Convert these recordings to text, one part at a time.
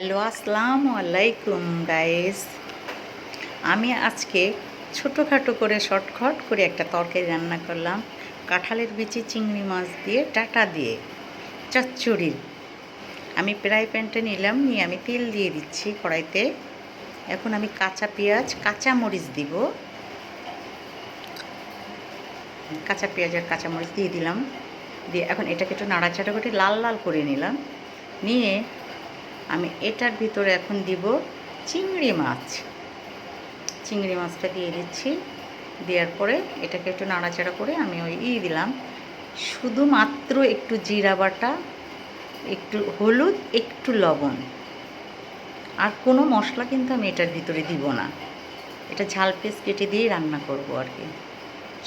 Hello, আসসালামু আলাইকুম guys. আমি আজকে ছোটোখাটো করে শর্টকাট করে একটা তরকারি রান্না করলাম। কাঁঠালের বিচি চিংড়ি মাছ দিয়ে ডাঁটা দিয়ে চচ্চড়ি। আমি ফ্রাই প্যানটা নিলাম, নিয়ে আমি তেল দিয়ে দিচ্ছি কড়াইতে। এখন আমি কাঁচা পেঁয়াজ কাঁচা মরিচ দিব। কাঁচা পেঁয়াজ আর কাঁচা মরিচ দিয়ে দিলাম। দিয়ে এখন এটাকে একটু নাড়াচাড়া করে লাল লাল করে নিলাম। নিয়ে আমি এটার ভিতরে এখন দিব চিংড়ি মাছ। চিংড়ি মাছটা দিয়ে দিচ্ছি। দেওয়ার পরে এটাকে একটু নাড়াচাড়া করে আমি দিলাম শুধুমাত্র একটু জিরা বাটা, একটু হলুদ, একটু লবণ। আর কোনো মশলা কিন্তু আমি এটার ভিতরে দিব না। এটা ঝাল পেঁয়াজ কেটে দিয়েই রান্না করব আর কি।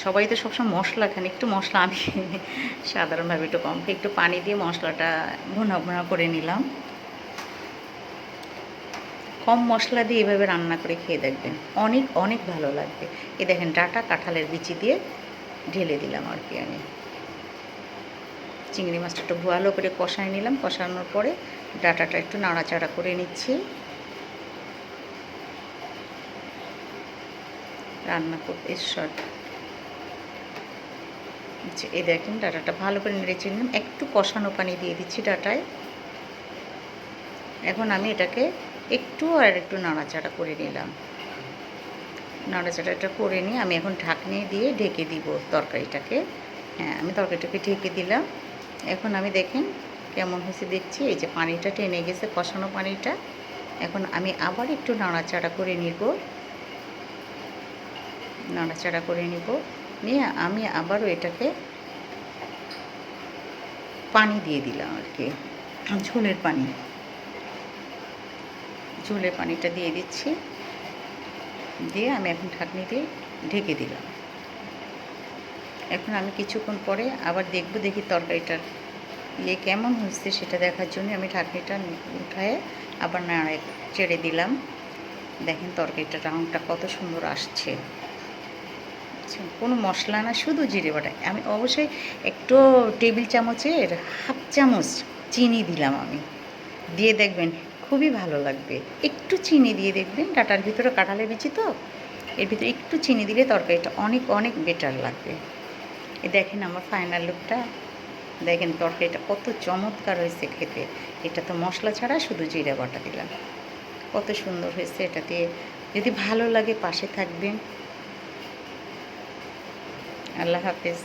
সবাই তো সবসময় মশলা খান, একটু মশলা আমি সাধারণভাবে একটু কম একটু পানি দিয়ে মশলাটা ভুনা ভুনা করে নিলাম। কম মশলা দিয়ে এভাবে রান্না করে খেয়ে দেখবেন, অনেক অনেক ভালো লাগবে। দেখেন ডাঁটা কাঁঠালের বিচি দিয়ে ঢেলে দিলাম আর কি। আমি চিংড়ি মাছটা একটু ভালো করে কষায় নিলাম। কষানোর পরে ডাঁটাটা একটু নাড়াচাড়া করে নিচ্ছি। রান্না করতে দেখেন ডাঁটাটা ভালো করে নেড়েচে নিলাম। একটু কষানো পানি দিয়ে দিচ্ছি ডাঁটায়। এখন আমি এটাকে একটু নাড়াচাড়া করে নিলাম। নাড়াচাড়াটা করে নিয়ে আমি এখন ঢাকনি দিয়ে ঢেকে দিব তরকারিটাকে। হ্যাঁ, আমি তরকারিটাকে ঢেকে দিলাম। এখন আমি দেখেন কেমন হয়েছে দেখছি। এই যে পানিটা টেনে গেছে, কষানো পানিটা। এখন আমি আবার একটু নাড়াচাড়া করে নিব। নিয়ে আমি আবারও এটাকে পানি দিয়ে দিলাম আর কি, ঝোলের পানিটা দিয়ে দিচ্ছি। দিয়ে আমি এখন ঢাকনি দিয়ে ঢেকে দিলাম। এখন আমি কিছুক্ষণ পরে আবার দেখি তরকারিটার কেমন হচ্ছে সেটা দেখার জন্য আমি ঢাকনিটা উঠায় আবার চেড়ে দিলাম। দেখেন তরকারিটার রাউন্ডটা কত সুন্দর আসছে। কোনো মশলা না, শুধু জিরে বাটা। আমি অবশ্যই একটু টেবিল চামচের হাফ চামচ চিনি দিলাম আমি। দিয়ে দেখবেন খুবই ভালো লাগবে। একটু চিনি দিয়ে দেখবেন, ডাটার ভিতরে কাঁঠালের বিচি তো, এর ভিতরে একটু চিনি দিলে তরকারিটা অনেক অনেক বেটার লাগবে। দেখেন আমার ফাইনাল লুকটা। দেখেন তরকারিটা কত চমৎকার হয়েছে খেতে। এটা তো মশলা ছাড়া শুধু জিরা বাটা দিলাম। কত সুন্দর হয়েছে। এটাতে যদি ভালো লাগে পাশে থাকবেন। আল্লাহ হাফেজ।